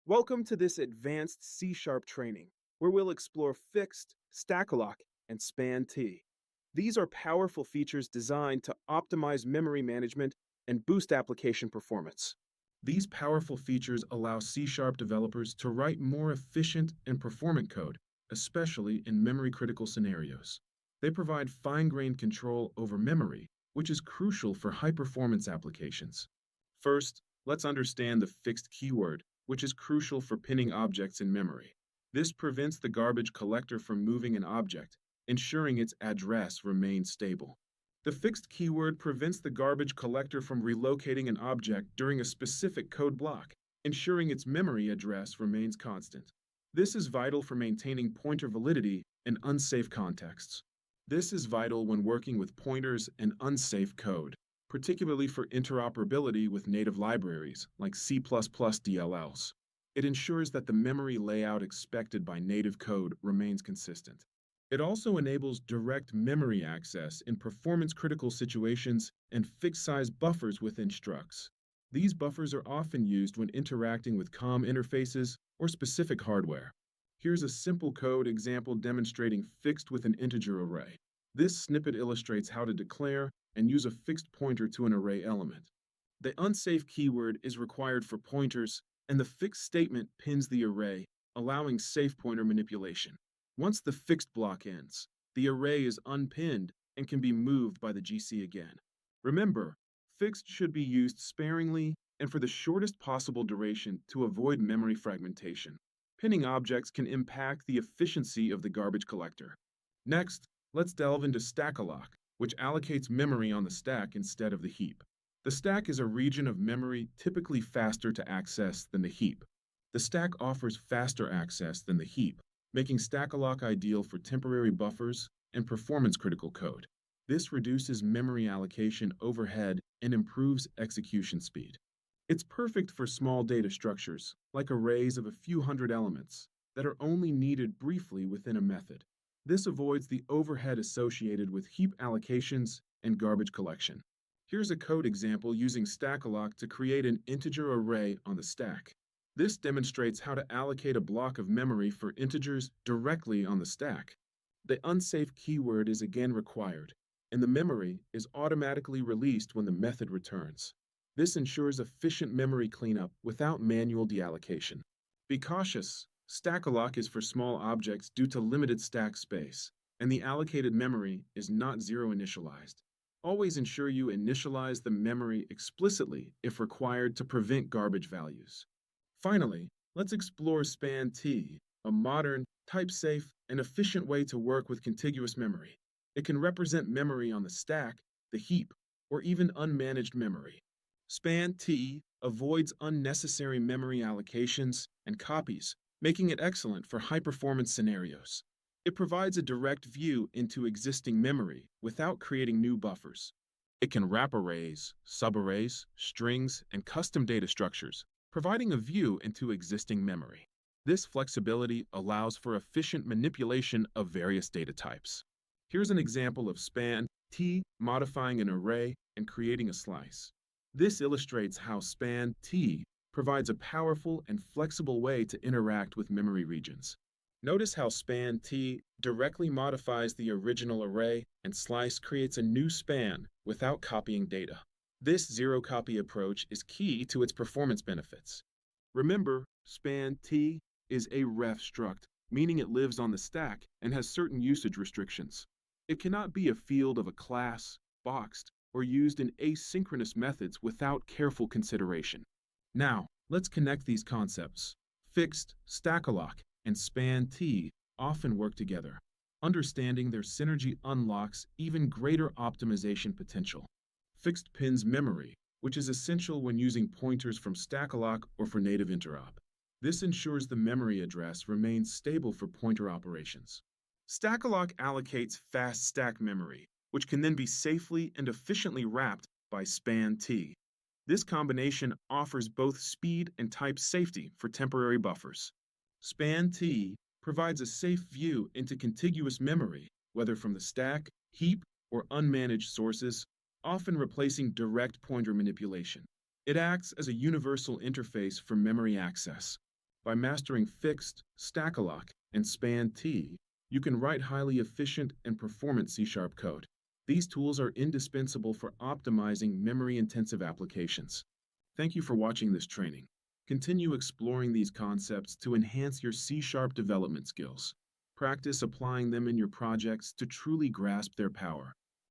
Welcome to this advanced C# training, where we'll explore fixed, Stackalock, and span-T. These are powerful features designed to optimize memory management and boost application performance. These powerful features allow C# developers to write more efficient and performant code, especially in memory-critical scenarios. They provide fine-grained control over memory, which is crucial for high-performance applications. First, let's understand the fixed keyword, which is crucial for pinning objects in memory. This prevents the garbage collector from moving an object, ensuring its address remains stable. The fixed keyword prevents the garbage collector from relocating an object during a specific code block, ensuring its memory address remains constant. This is vital for maintaining pointer validity in unsafe contexts. This is vital when working with pointers and unsafe code, particularly for interoperability with native libraries like C++ DLLs. It ensures that the memory layout expected by native code remains consistent. It also enables direct memory access in performance-critical situations and fixed-size buffers within structs. These buffers are often used when interacting with COM interfaces or specific hardware. Here's a simple code example demonstrating fixed with an integer array. This snippet illustrates how to declare and use a fixed pointer to an array element. The unsafe keyword is required for pointers, and the fixed statement pins the array, allowing safe pointer manipulation. Once the fixed block ends, the array is unpinned and can be moved by the GC again. Remember, fixed should be used sparingly and for the shortest possible duration to avoid memory fragmentation. Pinning objects can impact the efficiency of the garbage collector. Next, let's delve into Stackalock, which allocates memory on the stack instead of the heap. The stack is a region of memory typically faster to access than the heap. The stack offers faster access than the heap, making Stackalock ideal for temporary buffers and performance-critical code. This reduces memory allocation overhead and improves execution speed. It's perfect for small data structures, like arrays of a few hundred elements, that are only needed briefly within a method. This avoids the overhead associated with heap allocations and garbage collection. Here's a code example using Stackalock to create an integer array on the stack. This demonstrates how to allocate a block of memory for integers directly on the stack. The unsafe keyword is again required, and the memory is automatically released when the method returns. This ensures efficient memory cleanup without manual deallocation. Be cautious. Stackalock is for small objects due to limited stack space, and the allocated memory is not zero initialized. Always ensure you initialize the memory explicitly if required to prevent garbage values. Finally, let's explore span-T, a modern, type-safe, and efficient way to work with contiguous memory. It can represent memory on the stack, the heap, or even unmanaged memory. Span-T avoids unnecessary memory allocations and copies, making it excellent for high-performance scenarios. It provides a direct view into existing memory without creating new buffers. It can wrap arrays, subarrays, strings, and custom data structures, providing a view into existing memory. This flexibility allows for efficient manipulation of various data types. Here's an example of span-T modifying an array and creating a slice. This illustrates how span-T provides a powerful and flexible way to interact with memory regions. Notice how span-T directly modifies the original array and slice creates a new span without copying data. This zero-copy approach is key to its performance benefits. Remember, span-T is a ref struct, meaning it lives on the stack and has certain usage restrictions. It cannot be a field of a class, boxed, or used in asynchronous methods without careful consideration. Now, let's connect these concepts. Fixed, Stackalock, and span-T often work together. Understanding their synergy unlocks even greater optimization potential. Fixed pins memory, which is essential when using pointers from Stackalock or for native interop. This ensures the memory address remains stable for pointer operations. Stackalock allocates fast stack memory, which can then be safely and efficiently wrapped by span-T. This combination offers both speed and type safety for temporary buffers. Span-T provides a safe view into contiguous memory, whether from the stack, heap, or unmanaged sources, often replacing direct pointer manipulation. It acts as a universal interface for memory access. By mastering fixed, stack-a-lock, and span-T, you can write highly efficient and performant C-sharp code. These tools are indispensable for optimizing memory-intensive applications. Thank you for watching this training. Continue exploring these concepts to enhance your C-sharp development skills. Practice applying them in your projects to truly grasp their power.